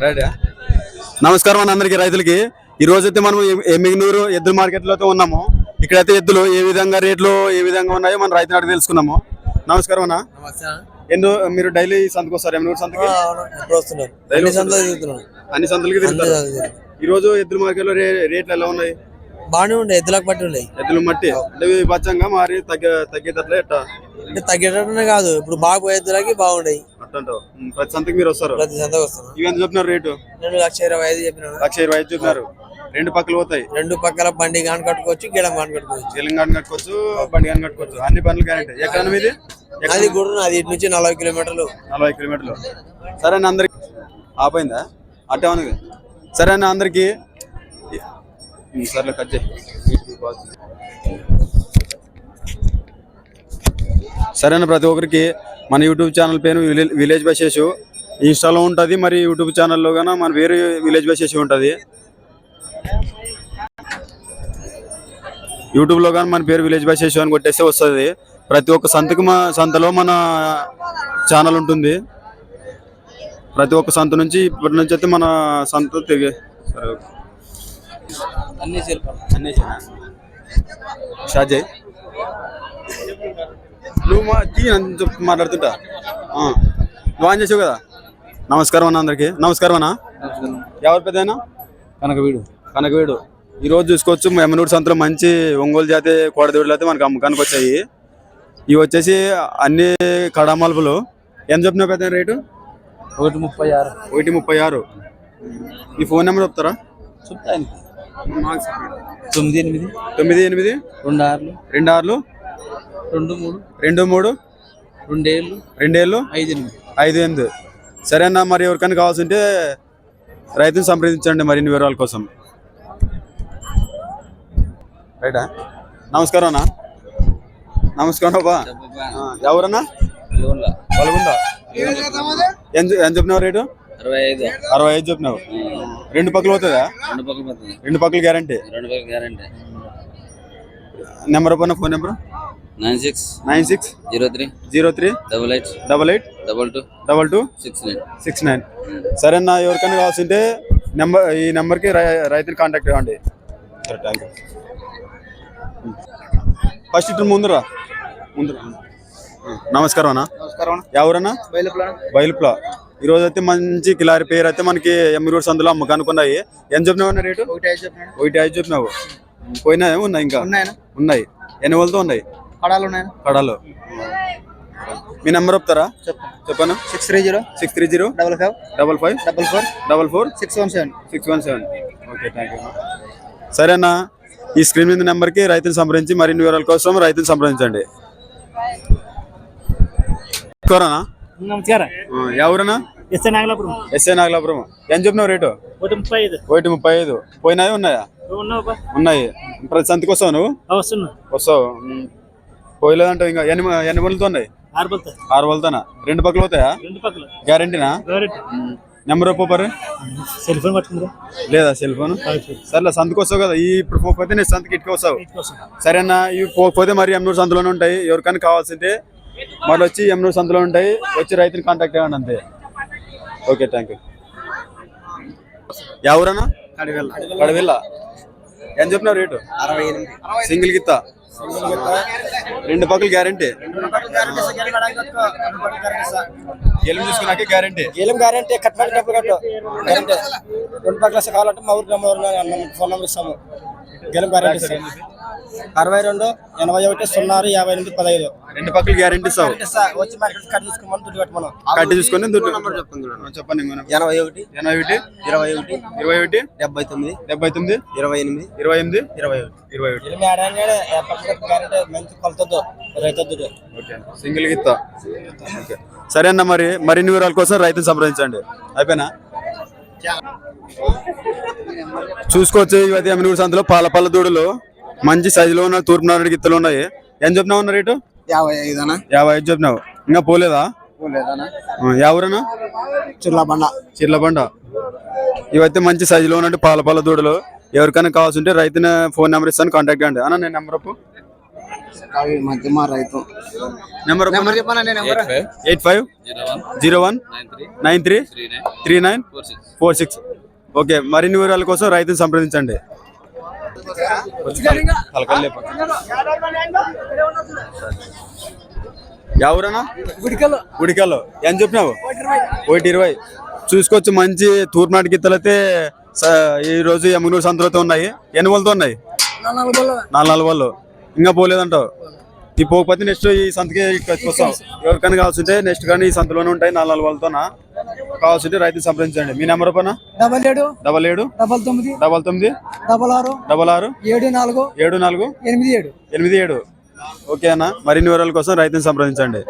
Right. నమస్కారం అన్న అందరికి రైతులకి. ఈ రోజైతే మనం ఎమ్మిగనూరు ఎద్దుల మార్కెట్ లో ఉన్నాము. ఇక్కడైతే ఎద్దులు ఏ విధంగా రేట్లు ఏ విధంగా ఉన్నాయో మన రైతులు అడిగి తెలుసుకున్నాము. నమస్కారం అన్న. మీరు డైలీ సంతకు వస్తారు? ఎమ్మిగనూరు సంతకి అన్ని సంతలకి తిరుగుతారు. ఈ రోజు ఎద్దుల మార్కెట్ లో రేట్లు ఎలా ఉన్నాయి? బాగానే ఉండే, ఎద్దులకు బట్టి ఉన్నాయి. ఎద్దులు మట్టి అంటే పచ్చంగా మరి తగ్గేటట్లే ఎట్టా? అంటే తగ్గేటట్టునే కాదు, ఇప్పుడు బాగా పోయే ఎద్దులకి బాగుంటాయి. అట్టంటావు. ప్రతి సంతకి మీరు వస్తారు? ప్రతి సంతకు వస్తారు. ఇవి ఎంత చెప్పినారు రేటు? నేను 1,25,000 చెప్పినాను. 1,25,000 చెప్పినారు. రెండు పక్కలు పోతాయి. రెండు పక్కల బండి గాని కట్టుకోవచ్చు, గీడం గాని కట్టుకోవచ్చు. గీలం గాని కట్టుకోవచ్చు, బండి గాని కట్టుకోవచ్చు. అన్ని పనులు గ్యారెంటీ. ఎక్కడ మీది? అది కూడా అది ఇటు నుంచి 40 కిలోమీటర్లు. 40 కిలోమీటర్లు. సరే అన్న, అందరికి ఆపోయిందా? అట్టే ఉంది. సరే అన్న, అందరికి సర్లే కట్ చేయి. సరేనా, ప్రతి ఒక్కరికి మన యూట్యూబ్ ఛానల్ పేరు విలేజ్ బై శేషు ఇన్స్టాలో ఉంటుంది. మరి యూట్యూబ్ ఛానల్లో కానీ మన వేరే విలేజ్ బై శేషు ఉంటుంది. యూట్యూబ్లో కానీ మన పేరు విలేజ్ బై శేషు అని కొట్టేస్తే వస్తుంది. ప్రతి ఒక్క సంతలో మన ఛానల్ ఉంటుంది. ప్రతి ఒక్క సంత నుంచి ఇప్పటి నుంచి అయితే మన సంత తిరిగి సరే అన్ని షాజయ్ నువ్వు మాట్లాడుతుంటా నువ్వు ఆన్ చేసావు కదా. నమస్కారం అన్న అందరికి. నమస్కారం అన్న. ఎవరు పెద్దయినా? కనకవీడు. ఈరోజు చూసుకోవచ్చు ఎమ్మిగనూరు సంతలో మంచి ఒంగోలు జాతి కోడదేవుడులు అయితే మనకు అమ్మకానికి వచ్చాయి. ఇవి వచ్చేసి అన్ని కడామలుపులు. ఎంత చెప్పినావు పెద్ద రేటు? 1,36. 1,36. ఈ ఫోన్ నెంబర్ చెప్తారా? చెప్తాను. 98 26 26 23 2 5 సరే అన్న, మరి ఎవరికైనా కావాల్సి ఉంటే రైతుని సంప్రదించండి మరిన్ని వివరాల కోసం. రైటా? నమస్కారం అన్న. నమస్కారం బాబా. ఎవరన్నా? వలగుండ. ఎంత చెప్పినావు రేటు? 65 చెప్పినావు. రెండు పక్కలు అవుతుందా? రెండు పక్కలు గ్యారంటీ. నెంబర్ పైన ఫోన్ నెంబర్ 96 03 88 22 69. సరే అన్న, ఎవరికైనా కావాల్సి ఉంటే ఈ నెంబర్కి రైతుని కాంటాక్ట్ అవ్వండి. సరే, థ్యాంక్ యూ. ఫస్ట్ ఇటు ముందురా. నమస్కారం అన్న. ఎవరన్నా? బయలుప్లా. ఈ రోజు అయితే మంచి కిలారి పేరు అయితే మనకి ఎమ్మిగనూరు సందులో అమ్మకానికి ఉన్నాయి. ఎంత చెప్పినావు అన్న రేటు? 1,5 చెప్పినావు. పోయినా ఉన్నాయి? ఇంకా ఉన్నాయి. ఎన్ని వాళ్ళతో ఉన్నాయి? కడాలు. మీ నెంబర్ చెప్తారా? చెప్పాను. 630 55 55 617. Okay, thank you. సరే అన్న, ఈ స్క్రీన్ మీద నెంబర్కి రైతుని సంప్రదించి మరిన్ని వివరాల కోసం రైతుని సంప్రదించండి. నమస్కారం. ఎవరన్నా? ఎస్ఐ నాగలాపురం. ఎంత చెప్పినావు రేటు? 1,35. పోయినాయి ఉన్నాయా? ఉన్నాయి. ప్రతి సంతకి వస్తావు నువ్వు? వస్తావు. పోయలేదంటే ఇంకా ఎన్ని బళ్ళతో ఉన్నాయి? 6 బళ్ళతోనా? రెండు పక్కలు అవుతాయా? గ్యారంటీనా? నెంబర్ ఒప్పరు? లేదా సెల్ ఫోన్? సర్లే, సంతకు వస్తావు కదా. ఇప్పుడు పోకపోతే నేను సంతకి ఇటుకు వస్తావు. సరేనా, ఇవి పోకపోతే మరి ఎమ్మిగనూరు సంతలోనే ఉంటాయి. ఎవరికైనా కావాల్సింటే మరి వచ్చి ఎమ్మిగనూరు సంతలో ఉంటాయి. వచ్చి రైతుని కాంటాక్ట్ అవ్వండి అంతే. Okay, thank you. ఎవరన్నా? కడవెల్ల. ఎంత చెప్పినావు రేటు? 68. సింగిల్ గిత్త. రెండు పక్కలు గ్యారంటీ. గేలం తీసుకున్నాకే గ్యారంటీ. రెండు పక్కల కావాలంటే మా ఊరికి ఫోన్ నెంబర్ ఇస్తాము. గేలం గ్యారంటీ 62 81 06 58 15. రెండు పక్కలు గ్యారంటీ ఇస్తావు. కట్టి చూసుకొని చెప్పండి. 81 21 21 79 79 28 సింగిల్ గిత్త. సరే అన్న, మరిన్ని వివరాల కోసం రైతుని సంప్రదించండి. అయిపోయినా? చూసుకోవచ్చు. ఇవైతే ఎమ్మిగనూరు సంతలో పాల దూడలు మంచి సైజులో ఉన్న తూర్పునారాయణ గిత్తలు ఉన్నాయి. ఎంత చెప్పినావు అన్న రేటు? 55 చెప్పినావు. ఇంకా పోలేదా? ఎవరన్నా? చిర్లబండ. ఇవైతే మంచి సైజులో ఉన్నట్టు పాల దూడలు. ఎవరికైనా కావాల్సి ఉంటే రైతుని ఫోన్ నెంబర్ ఇస్తాను, కాంటాక్ట్ అండి అన్న. నేను నెంబర్ మధ్య మా రైతు నెంబర్ చెప్పానండి నెంబర్ 8501933946. ఓకే, మరిన్ని వివరాల కోసం రైతుని సంప్రదించండి. ఎవరన్నా గుడికల్లో ఎంత చెప్పినావు? 120. చూసుకోవచ్చు, మంచి తూర్పునాటి గిత్తలు అయితే ఈ రోజు ఎమ్మనూరు సంతలో ఉన్నాయి. ఎన్ని వాళ్ళతో ఉన్నాయి? 4 వాళ్ళు. ఇంకా పోలేదంటావు? ఈ పోకపోతే నెక్స్ట్ ఈ సంతకి వస్తాం. ఎవరికైనా కావాల్సింటే నెక్స్ట్ కానీ ఈ సంతలోనే ఉంటాయి. 4 వాళ్ళతో కావాల్సింటే రైతుని సంప్రదించండి. మీ నెంబర్ పైన 77999966747487. ఓకే అన్న, మరిన్ని వివరాల కోసం రైతుని సంప్రదించండి.